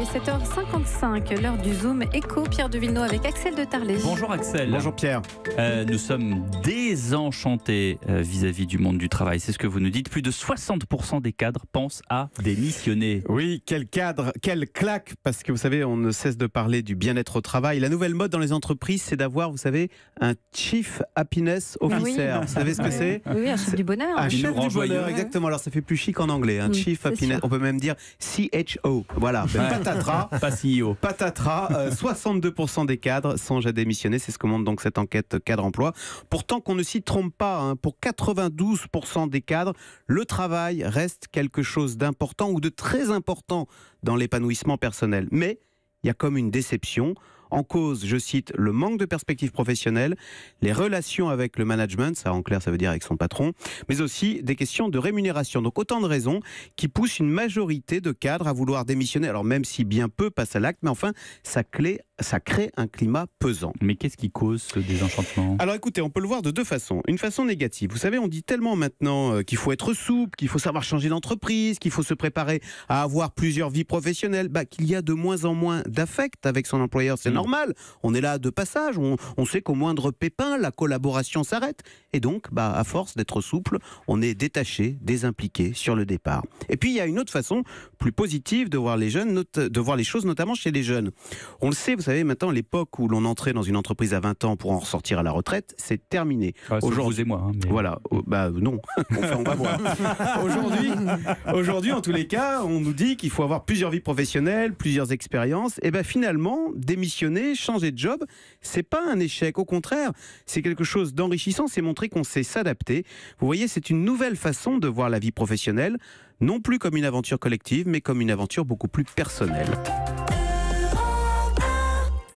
est 7h55, l'heure du Zoom Éco. Pierre de Villeneuve avec Axel de Tarlet. Bonjour Axel. Bonjour Pierre. Nous sommes désenchantés vis-à-vis du monde du travail. C'est ce que vous nous dites. Plus de 60% des cadres pensent à démissionner. Oui, quel cadre, quelle claque, parce que vous savez, on ne cesse de parler du bien-être au travail. La nouvelle mode dans les entreprises, c'est d'avoir, vous savez, un Chief Happiness Officer. Oui. Vous savez ce que c'est ? Oui, un chef du bonheur. Un Qui chef nous rend du bonheur, joyeux. exactement. Alors ça fait plus chic en anglais, un Chief c'est Happiness. sûr. On peut même dire CHO. Voilà, ben, patatras. Pas CEO. Patatras, 62% des cadres songent à démissionner, c'est ce que montre donc cette enquête cadre-emploi. Pourtant qu'on ne s'y trompe pas, hein, pour 92% des cadres, le travail reste quelque chose d'important ou de très important dans l'épanouissement personnel. Mais il y a comme une déception. En cause, je cite, le manque de perspectives professionnelles, les relations avec le management, ça en clair ça veut dire avec son patron, mais aussi des questions de rémunération. Donc autant de raisons qui poussent une majorité de cadres à vouloir démissionner. Alors même si bien peu passent à l'acte, mais enfin ça crée un climat pesant. Mais qu'est-ce qui cause ce désenchantement ? Alors écoutez, on peut le voir de deux façons. Une façon négative. Vous savez, on dit tellement maintenant qu'il faut être souple, qu'il faut savoir changer d'entreprise, qu'il faut se préparer à avoir plusieurs vies professionnelles, qu'il y a de moins en moins d'affect avec son employeur. C'est normal. On est là de passage. On sait qu'au moindre pépin, la collaboration s'arrête. Et donc, à force d'être souple, on est détaché, désimpliqué sur le départ. Et puis, il y a une autre façon plus positive de voir les jeunes, de voir les choses, notamment chez les jeunes. On le sait, vous savez, maintenant, l'époque où l'on entrait dans une entreprise à 20 ans pour en ressortir à la retraite, c'est terminé. Aujourd'hui, vous et moi. Hein, mais... Voilà, non, on va voir. Aujourd'hui, en tous les cas, on nous dit qu'il faut avoir plusieurs vies professionnelles, plusieurs expériences. Et finalement, démissionner, changer de job, c'est pas un échec. Au contraire, c'est quelque chose d'enrichissant. C'est montrer qu'on sait s'adapter. Vous voyez, c'est une nouvelle façon de voir la vie professionnelle, non plus comme une aventure collective, mais comme une aventure beaucoup plus personnelle.